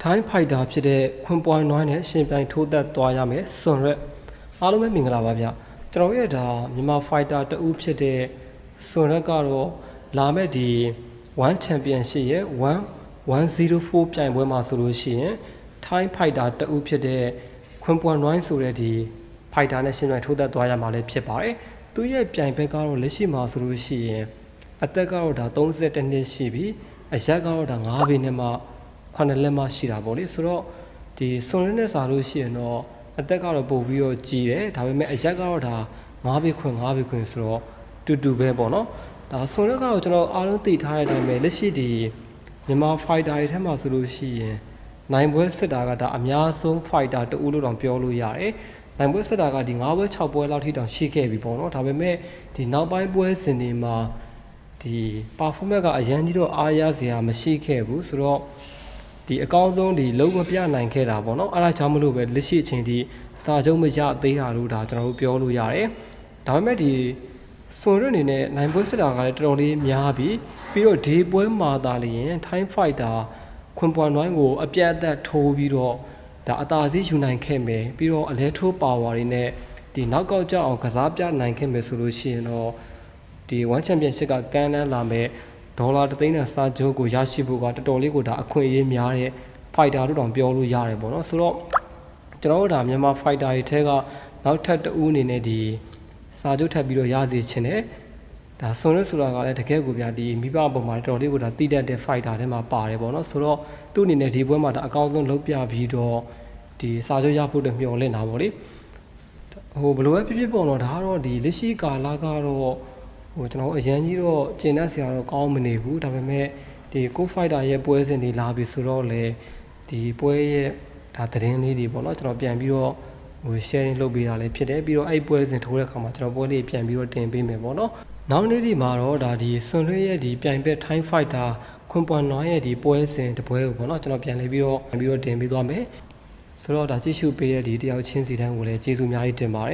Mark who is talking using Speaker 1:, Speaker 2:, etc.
Speaker 1: ထိုင်းဖိုက်တာဖြစ်တဲ့ခွန်ပွိုင်းနွိုင်းနဲ့ရှင်ပြိုင်ထိုးသက်သွားရမယ်စွန်ရက်အားလုံးပဲမင်္ဂလာပါဗျကျွန်တော်ရဲ့ဒါမြန်မာဖိုက်တာတဦးဖြစ်တဲ့စွန်ရက်ကတော့လာမဲ့ဒီ1 Championship ရဲ့104ပြိုင်ပွဲမှာဆိုလို့ရှိရင်ထိုင်းဖိုက်တာတဦးဖြစ်တဲ့ခွန်ပွိုင်းနွိုင်းဆိုတဲ့ဒီဖိုက်တာနဲ့ရှင်ပြိုင်ထိုးသက်သွားရမှာလည်းဖြစ်ပါတယ်သူရဲ့ပြိုင်ဘက်ကတော့လက်ရှိမှာဆိုလို့ရှိရင်အသက်ကတော့ဒါ32နှစ်ရှိပြီအရက်ကတော့ဒါ9ပေနဲ့မှ9လက်မှရှိတာပေါ့လေဆိုတော့ဒီစွန်ရင်းနဲ့စားလို့ရှိရင်တော့အသက်ကတော့ပို့ပြီးတော့ကြီးတယ်ဒါပေမဲ့အရက်ကတော့ဒါ9ပေခွင်ဆိုတော့တူပဲပေါ့နော်ဒါစွန်ရင်းကတော့ကျွန်တော်အားလုံးသိထားတဲ့အတိုင်းပဲလက်ရှိဒီမြန်မာဖိုက်တာတွေထဲမှာဆိုလို့ရှိရင်နိုင်ပွဲစစ်တာကဒါအများဆုံးဖိုက်တာတူလို့တောင်ပြောလို့ရတယ်နိုင်ပွဲစစ်တာကဒီ9ပွဲ6ပွဲလောက်ထိတောင်ရှိခဲ့ပြီပေါ့နော်ဒါပေမဲ့ဒီနောက်ပိုင်းပွဲစဉ်တွေမှာဒီ performance ကအရန်ကြီးတော့အားရစရာမရှိခဲ့ဘူးဆိုတော့ဒီအကောင်းဆုံးဒီလုံးမပြနိုင်ခဲ့တာပေါ့နော်အဲ့ဒါကြောင့်မလို့ပဲလက်ရှိအချိန်ဒီစာချုပ်မရသေးတာလို့ဒါကျွန်တော်တို့ပြောလို့ရတယ်ဒါပေမဲ့ဒီစွန်ရအနေနဲ့နိုင်ပွဲစစ်တာကလည်းတော်တော်လေးများပြီးတော့ဒီပွဲမှာသာလျင်ထိုင်းဖိုက်တာခွန်ပွိုင်းနွိုင်းကိုအပြတ်အသတ်ထိုးပြီးတော့ဒါအသာစီးယူနိုင်ခဲ့မယ်ပြီးတော့အလဲထိုးပါဝါတွေနဲ့ဒီနောက်ကောက်ကြအောင်ကစားပြနိုင်ခဲ့မယ်ဆိုလို့ရှိရင်တော့ဒီ1 Championship ကကမ်းတန်းလာမဲ့ဒေါ်လာ3သိန်းနဲ့စာချုပ်ကိုရရှိဖို့ကတော်တော်လေးကိုဒါအခွင့်အရေးများတဲ့ဖိုက်တာတို့တောင်ပြောလို့ရတယ်ပေါ့နော်ဆိုတော့ကျွန်တော်တို့ဒါမြန်မာဖိုက်တာတွေထဲကနောက်ထပ်တဦးအနေနဲ့ဒီစာချုပ်ထပ်ပြီးတော့ရစေချင်တယ်ဒါဆွန်ရဆိုတာကလည်းတကယ်ကိုဗျာဒီမိဘပုံမှာတော်တော်လေးကိုဒါတည်တတ်တဲ့ဖိုက်တာထဲမှာပါတယ်ပေါ့နော်ဆိုတော့သူ့အနေနဲ့ဒီပွဲမှာဒါအကောင်းဆုံးလုပ်ပြပြီးတော့ဒီစာချုပ်ရဖို့အတွက်မျှော်လင့်တာပေါ့လေဟိုဘယ်လိုပဲဖြစ်ပေါ့နော်ဒါကတော့ဒီလက်ရှိကာလကတော့ဟိုကျွန်တော်အရန်ကြီးတော့ကျင်တတ်စရာတော့ကောင်းမနေဘူးဒါပေမဲ့ဒီကိုဖိုက်တာရဲ့ပွဲစဉ်တွေလာပြီဆိုတော့လေဒီပွဲရဲ့ဒါသတင်းလေးတွေပေါ့နော်ကျွန်တော်ပြန်ပြီးတော့ဟို sharing လုပ်ပေးတာလည်းဖြစ်တယ်ပြီးတော့အဲ့ပွဲစဉ်ထိုးတဲ့အခါမှာကျွန်တော်ပွဲလေးပြန်ပြီးတော့တင်ပေးမယ်ပေါ့နော်နောက်နေ့ဒီမှာတော့ဒါဒီစွန်လွှဲရဲ့ဒီပြိုင်ဘက် Thai Fighter ခွန်ပွိုင်းနွိုင်းရဲ့ဒီပွဲစဉ်တပွဲကိုပေါ့နော်ကျွန်တော်ပြန်လေးပြီးတော့တင်ပေးသွားမယ်ဆိုတော့ဒါကြည့်ရှုပေးတဲ့ဒီတယောက်ချင်းစီတန်းကိုလည်းကျေးဇူးအများကြီးတင်ပါတယ်